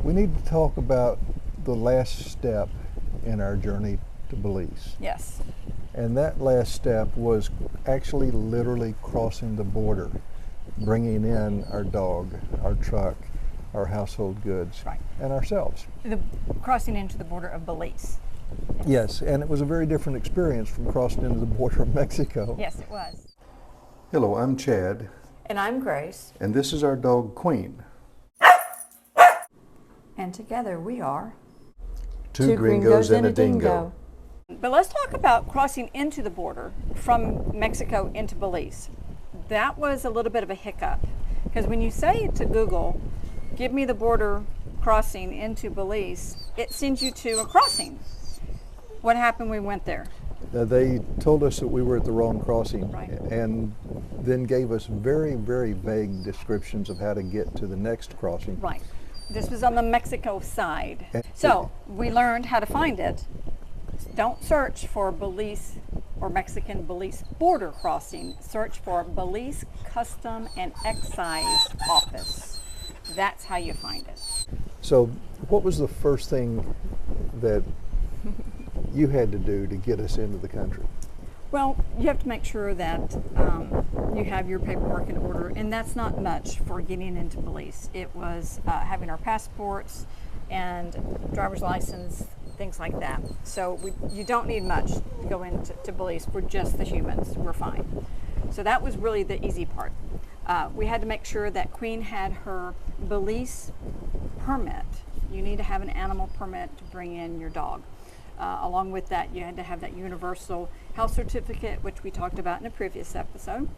We need to talk about the last step in our journey to Belize. Yes. And that last step was actually literally crossing the border, bringing in our dog, our truck, our household goods, Right. and ourselves. The crossing into the border of Belize. Yes, and it was a very different experience from crossing into the border of Mexico. Yes, it was. Hello, I'm Chad, And I'm Grace. and this is our dog Queen. And together we are Two gringos and a dingo. But let's talk about crossing into the border from Mexico into Belize. That was a little bit of a hiccup because when you say to Google, give me the border crossing into Belize, it sends you to a crossing. What happened when we went there? They told us that we were at the wrong crossing, Right. and then gave us very, very vague descriptions of how to get to the next crossing. Right. This was on the Mexico side. And- So we learned how to find it. Don't search for Belize or Mexican Belize border crossing. Search for Belize Customs and Excise Office. That's how you find it. So what was the first thing that you had to do to get us into the country? Well, you have to make sure that you have your paperwork in order, and that's not much for getting into Belize. It was having our passports and driver's license, things like that. So you don't need much to go into Belize. We're just the humans. We're fine. So that was really the easy part. We had to make sure that Queen had her Belize permit. You need to have an animal permit to bring in your dog. Along with that, you had to have that universal health certificate, which we talked about in a previous episode.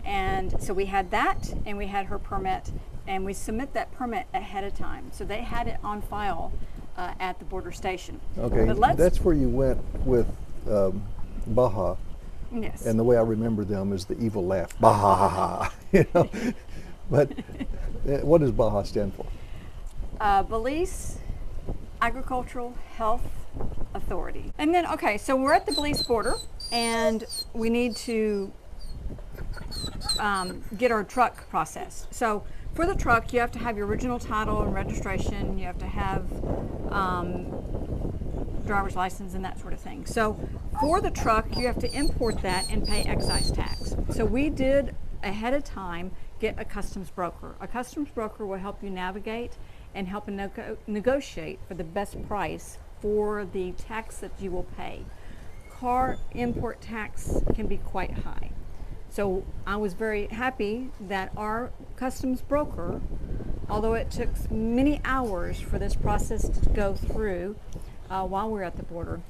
And so we had that, and we had her permit, and we submit that permit ahead of time. So they had it on file at the border station. Okay, But that's where you went with Baja, yes. and the way I remember them is the evil laugh, Baja, you know. But what does Baja stand for? Belize Agricultural Health Authority. And then, okay, so we're at the Belize border, and we need to get our truck processed. So for the truck, you have to have your original title and registration. You have to have driver's license and that sort of thing. So for the truck, you have to import that and pay excise tax. So we did ahead of time get a customs broker. A customs broker will help you navigate and help negotiate for the best price for the tax that you will pay. Car import tax can be quite high. So I was very happy that our customs broker, although it took many hours for this process to go through while we were at the border,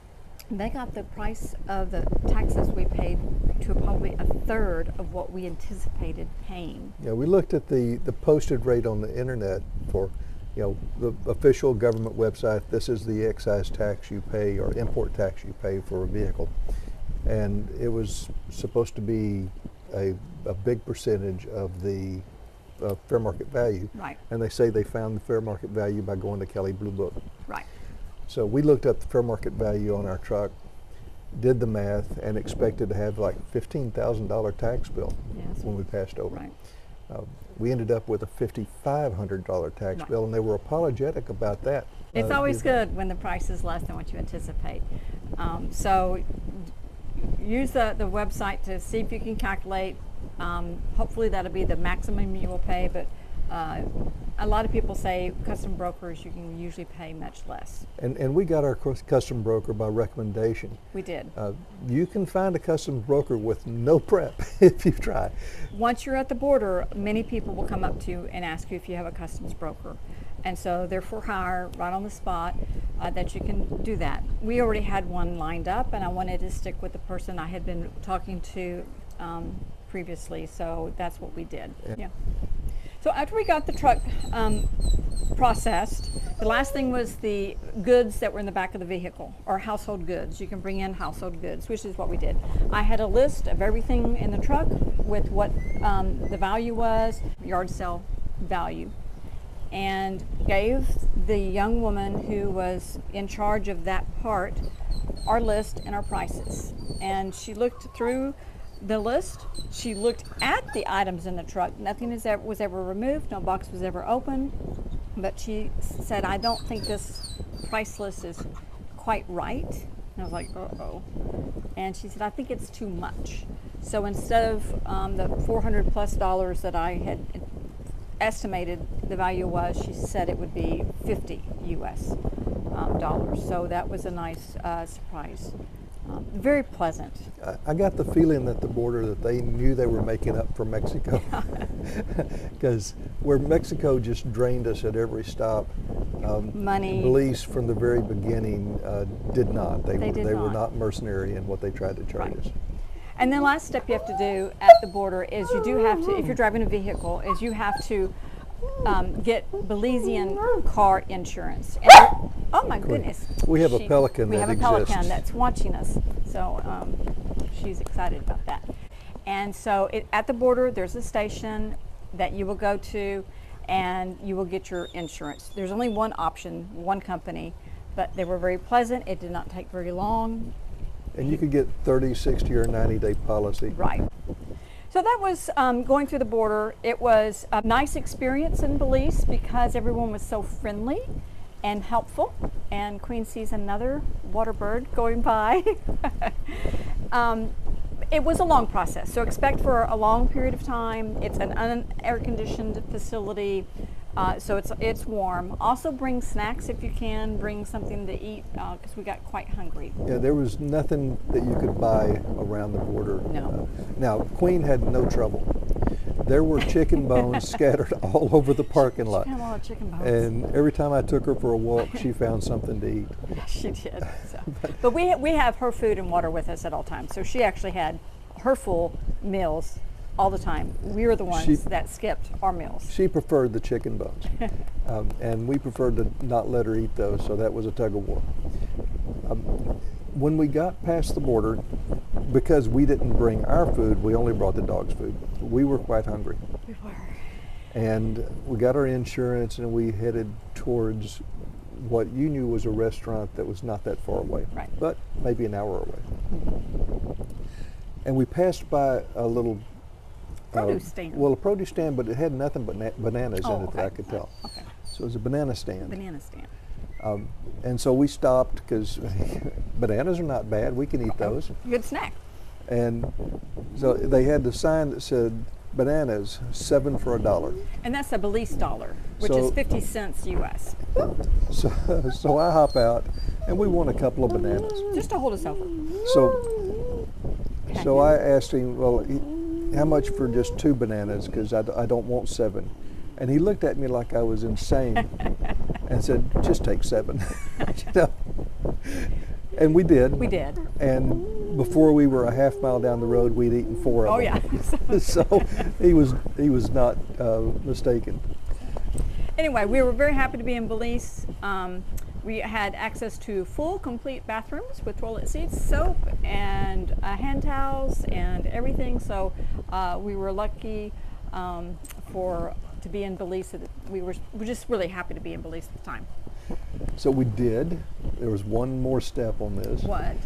they got the price of the taxes we paid to probably a third of what we anticipated paying. Yeah, we looked at the posted rate on the internet for, you know, the official government website. This is the excise tax you pay or import tax you pay for a vehicle. And it was supposed to be a big percentage of the fair market value. Right. And they say they found the fair market value by going to Kelley Blue Book. Right. So we looked up the fair market value on our truck, did the math, and expected to have like $15,000 tax bill Yes. when we passed over. Right. We ended up with a $5,500 tax Right. bill, and they were apologetic about that. It's always good when the price is less than what you anticipate. So use the website to see if you can calculate. Hopefully that'll be the maximum you will pay, but a lot of people say custom brokers you can usually pay much less. And we got our custom broker by recommendation. We did. You can find a custom broker with no prep if you try. Once you're at the border, many people will come up to you and ask you if you have a customs broker. And so they're for hire right on the spot that you can do that. We already had one lined up, and I wanted to stick with the person I had been talking to previously, so that's what we did. Yeah. So after we got the truck processed, the last thing was the goods that were in the back of the vehicle, or household goods. You can bring in household goods, which is what we did. I had a list of everything in the truck with what the value was, yard sale value, and gave the young woman who was in charge of that part our list and our prices. And she looked through the list. She looked at the items in the truck. Nothing was ever removed. No box was ever opened. but she said, I don't think this price list is quite right. And I was like, uh-oh. And she said, I think it's too much. So instead of the $400+ that I had estimated the value was, she said it would be 50 US dollars. So that was a nice surprise. Very pleasant. I got the feeling that the border that they knew they were making up for Mexico, because where Mexico just drained us at every stop, Money. Belize from the very beginning did not. They did were not. not mercenary in what they tried to charge Right. us. And then last step you have to do at the border is you do have to, if you're driving a vehicle, is you have to get Belizean car insurance. And oh my goodness. We have a pelican We that have a pelican exists. that's watching us. So she's excited about that. And so at the border, there's a station that you will go to and you will get your insurance. There's only one option, one company, but they were very pleasant. It did not take very long. And you could get 30, 60, or 90-day policy. Right. So that was going through the border. It was a nice experience in Belize because everyone was so friendly and helpful. And Queen sees another water bird going by. It was a long process, so expect for a long period of time. It's an unair-conditioned facility, so it's warm. Also bring snacks if you can, bring something to eat because we got quite hungry. Yeah, there was nothing that you could buy around the border. No. Now, Queen had no trouble. There were chicken bones scattered all over the parking lot. She had a lot of chicken bones. And every time I took her for a walk, she found something to eat. She did. So. But we have her food and water with us at all times. So she actually had her full meals all the time. We were the ones that skipped our meals. She preferred the chicken bones. And we preferred to not let her eat those, so that was a tug of war. When we got past the border, because we didn't bring our food, we only brought the dog's food. We were quite hungry. We were. And we got our insurance and we headed towards what you knew was a restaurant that was not that far away, Right. but maybe an hour away. And we passed by a little Produce stand. Well, a produce stand, but it had nothing but bananas in it that I okay. could tell. Okay. So it was a banana stand. Banana stand. And so we stopped because bananas are not bad. We can eat those. Good snack. And so they had the sign that said bananas, 7 for $1. And that's a Belize dollar, which So- is 50 cents US. So I hop out and we want a couple of bananas. Just to hold us over. So I asked him, well, how much for just 2 bananas? Because I don't want 7. And he looked at me like I was insane and said, just take 7. You know? And we did. We did. And before we were a half mile down the road, we'd eaten 4 of Oh them. yeah. So he was not mistaken. Anyway, we were very happy to be in Belize. We had access to full, complete bathrooms with toilet seats, soap, and hand towels, and everything. So we were lucky to be in Belize. We're just really happy to be in Belize at the time. So we did. There was one more step on this. What?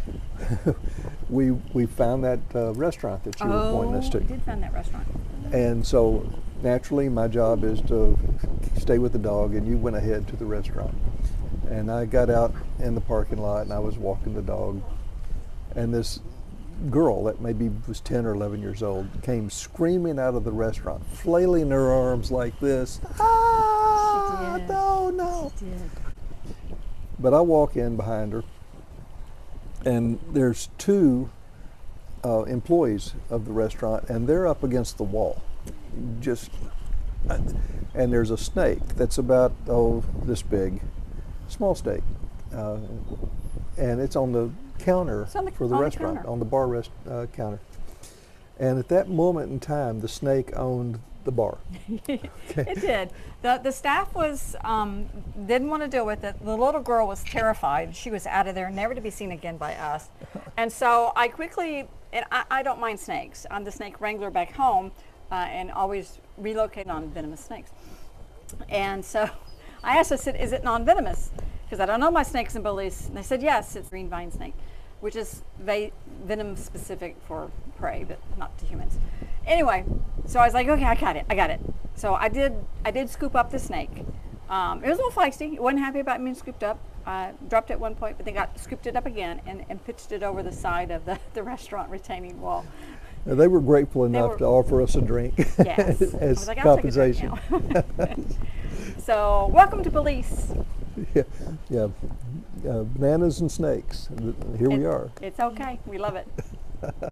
We found that restaurant that you were pointing us to. We did find that restaurant. And so naturally my job is to stay with the dog, and you went ahead to the restaurant. And I got out in the parking lot and I was walking the dog, and this girl that maybe was 10 or 11 years old came screaming out of the restaurant, flailing her arms like this. Ah, She did. no. She did. But I walk in behind her, and there's 2 employees of the restaurant, and they're up against the wall. And there's a snake that's about, this big, small steak. And it's on the counter for the restaurant, counter. on the bar counter. And at that moment in time, the snake owned the bar. It did. The staff was didn't want to deal with it. The little girl was terrified. She was out of there, never to be seen again by us. And so I quickly, and I don't mind snakes. I'm the snake wrangler back home, and always relocate non-venomous snakes. And so I asked, I said, is it non-venomous? Because I don't know my snakes in Belize. And they said, yes, it's green vine snake, which is venom specific for prey, but not to humans. Anyway, so I was like, okay, I got it. So I did scoop up the snake. It was a little feisty. It wasn't happy about being scooped up. Dropped it at one point, but they scooped it up again and pitched it over the side of the restaurant retaining wall. They were grateful enough to offer us a drink Yes. as I was like, I'll take a drink compensation. now. So, welcome to Belize. Yeah, bananas and snakes. Here we are. It's okay. We love it.